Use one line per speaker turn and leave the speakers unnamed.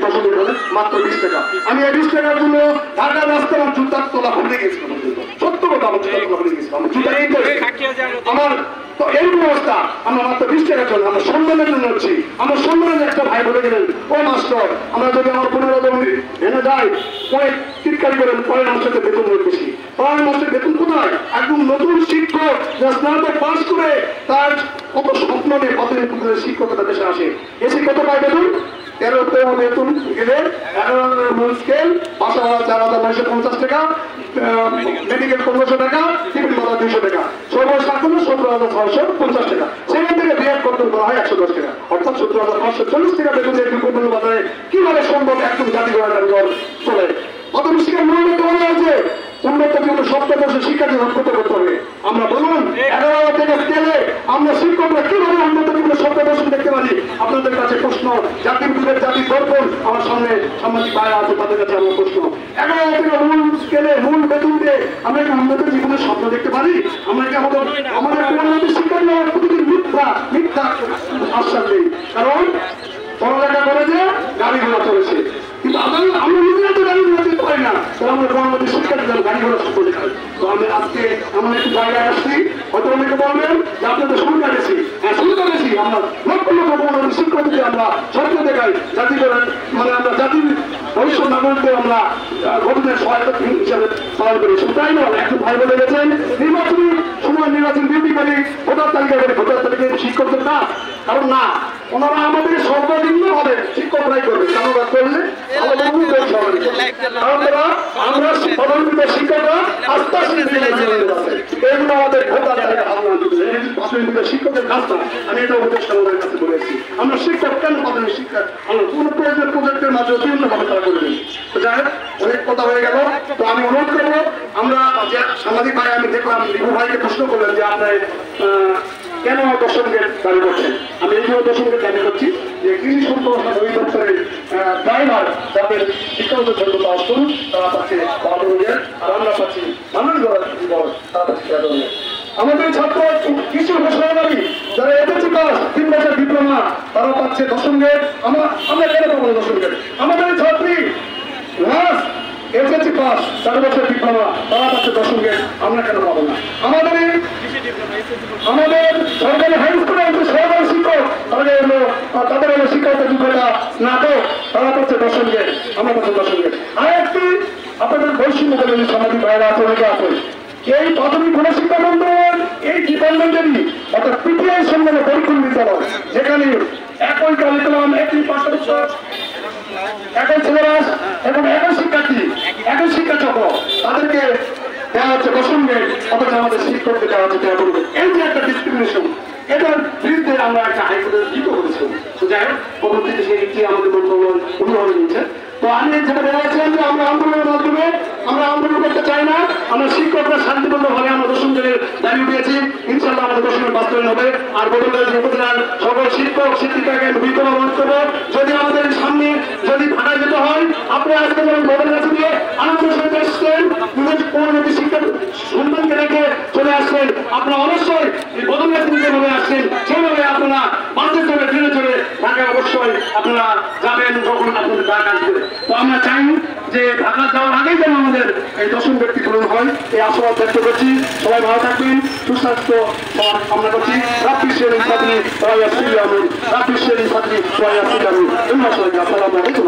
দশমীর বলে মাত্র 20 টাকা। আমি এই 20 টাকার জন্য ঢাকার রাস্তা আমার জুতার তলা খুলে গেছিলাম, সত্য কথা, আমার জুতার তলা খুলে গেছিলাম, আমার জুতা আমার তো এইরকম অবস্থা। আমরা মাত্র 20 টাকার জন্য আমরা সম্মানের জন্য হচ্ছি। আমার সম্মানের একটা ভাই বলে গেলেন, ও মাস্টার আমরা যদি আমার 15 জন এনে যাই পরে চিৎকারি করেন, পরের মাসের বেতন বেশি। পরের মাসের বেতন কোথায়? একদম নতুন শিক্ষক স্নাতক পাস করে তার কত স্বপ্ন নিয়ে কত শিক্ষকতা দেশে আসে, এসে কত পায় বেতন? 13 বেতন গেলে 11 স্কেল, বাসা ভাড়া 4,950 টাকা, মেডিকেল 1500 টাকা, টিফিন ভাড়া 200 টাকা, সর্বোচ্চ 17,650 টাকা। সেখান থেকে বিয়ার কর্তন করা হয় 110 টাকা, অর্থাৎ 17,540 টাকা বেতন দিয়ে বিপন্ন বাজারে কিভাবে সম্ভব একদম জাতি ঘর চলে? মাধ্যমিক শিক্ষার মূল্য বলা হয়েছে উন্নত জীবনে সপ্তদশে শিক্ষাকে রক্ষিত করতে হবে। আমরা বলুন 11 থেকে স্কেলে আমরা শিক্ষকরা কিভাবে উন্নত জীবনে সপ্তদশে দেখতে পারি? আপনাদের কাছে প্রশ্ন, জাতির বিবেক, জাতির দর্পণ আমার সামনে সামাজিক ভাইরা আছে, তাদের কাছে আমার প্রশ্ন, 11 থেকে মূল স্কেলে মূল বেতন দিয়ে আমরা কি উন্নত জীবনের স্বপ্ন দেখতে পারি? আমরা কি আমাদের উন্নত শিক্ষা নেওয়ার প্রতিদিন মিথ্যা আশ্বাস নেই? কারণ পড়ালেখা করে যে গাড়ি ঘোড়া চলেছে, কিন্তু আমরা নিজেরা তো গাড়ি ঘোড়া যেতে পারি না, আমরা আমাদের শিক্ষার জন্য গাড়ি ঘোড়া শুরু করে খাই। তো আমি আজকে এমন একটি জায়গায় আসছি, হয়তো অনেকে বলবেন যে আপনাদের সুবিধা বেশি। হ্যাঁ, সুবিধা বেশি। আমরা লক্ষ লক্ষ শিক্ষক যদি আমরা স্বপ্ন দেখাই জাতি করেন, মানে আমরা জাতির ভবিষ্যৎ নাগরিকদের আমরা গভীরের সহায়তা হিসাবে পালন করি। শুধু তাই নয়, একজন ভাই বলে গেছেন নির্বাচনী সময় নির্বাচন ডিউটিকারী ভোটার তালিকা করে ভোটার তালিকায় শিক্ষকদের না, কারণ না, ওনারা আমাদের সর্বনিম্ন হবে শিক্ষকরাই করবে, কেন করলে আমরা পদোন্নতি শিক্ষকরা আস্তে আস্তে এগুলো আমাদের ভোটার তালিকা শিক্ষকের কাজ না। আমি এটা উপদেশ আমাদের কাছে বলেছি, আমরা শিক্ষক কেন পাবেন? শিক্ষা আমরা কোন প্রজেক্টের মাধ্যমে বিভিন্নভাবে তারা করে দিই। তো যাই হোক, অনেক কথা হয়ে গেল। তো আমি অনুরোধ করবো, আমরা যে সাংবাদিক ভাই আমি দেখলাম রিভু ভাইকে প্রশ্ন করলেন যে আপনার কেন দর্শকদের দাবি করছেন। আমি এই জন্য দর্শকদের দাবি করছি যে কৃষি সম্প্রসারণ অধিদপ্তরের ড্রাইভার যাদের শিক্ষাগত যোগ্যতা অর্জন তারা পাচ্ছে 12,000, আর আমরা পাচ্ছি মানুষ তারা পাচ্ছে 13,000। আমাদের ছাত্র কৃষি উপসহকারী যারা এসএসসি পাস 3 বছর ডিপ্লোমা তারা পাচ্ছে 10,000। আমরা কেন পাবো 10,000? আমাদের ছাত্রী নার্স এসএসসি পাস 4 বছর ডিপ্লোমা তারা পাচ্ছে 10,000, আমরা কেন পাবো না? আমাদের সরকারি হাই স্কুলে সরকারি শিক্ষক তাদের হলো শিক্ষকতা যোগ্যতা স্নাতক, তারা পাচ্ছে 10,000, আমরা পাচ্ছি 10,000। আর একটি আপনাদের বৈষম্য বলে সামাজিক ভাইরা আছে, অনেকে আছে, এই প্রাথমিক গণশিক্ষা মন্ত্রণালয় এই ডিপার্টমেন্টেরই অর্থাৎ পিটিআই সম্মানে পরীক্ষণ বিদ্যালয়, যেখানে একই কারিকুলাম, একই পাঠ্যপুস্তক, একই সিলেবাস এবং একই শিক্ষার্থী, একই শিক্ষা চক্র, তাদেরকে দেওয়া হচ্ছে 10,000, অথচ আমাদের শিক্ষকদের দেওয়া হচ্ছে 13,000। এই যে একটা ডিসক্রিমিনেশন, এটার বিরুদ্ধে আমরা একটা হাইকোর্টের জিত করেছিলাম। তো যাই হোক, পরবর্তীতে সেই দিকটি আমাদের মন্ত্রণালয় অনুমোদন দিচ্ছে। তো আমি যেটা বলেছিলাম যে আমরা আন্দোলনের মাধ্যমে আমরা আন্দোলন করতে চাই না, আমরা শিক্ষকরা শান্তিপূর্ণভাবে আমরা 10,000 দাবি উঠিয়েছি, ইনশাল্লাহ আমাদের 10,000 বাস্তবায়ন হবে। আর বদলগাছ উপজেলার সকল শিক্ষক শিক্ষিকাকে বিতরণ করবো, যদি আমাদের সামনে যদি ঢাকা যেতে হয়, আপনি আজকে যেমন বদলগাছ দিয়ে আনন্দের সঙ্গে এসছেন, পরবর্তী শিক্ষক সন্তানকে রেখে চলে আসছেন, আপনারা অবশ্যই এই বদলগাছ যেভাবে আসছেন সেভাবে আপনারা বাসে চলে ট্রেনে চলে ঢাকা অবশ্যই আপনারা যাবেন যখন আপনাদের ঢাকা আসবে। তো আমরা চাই যে ঢাকা যাওয়ার আগেই যেন আমাদের এই 10,000 ব্যক্তি পূরণ হয়, এই আশাবাদ ব্যক্ত করছি। সবাই ভালো থাকবেন, সুস্বাস্থ্য কামনা করছি। রাব্বিশ শেরিং ছাত্রী ওয়াইয়া সিলামি, রাব্বিশ শেরিং ছাত্রী ওয়াইয়া সিলামি। আসসালামু আলাইকুম।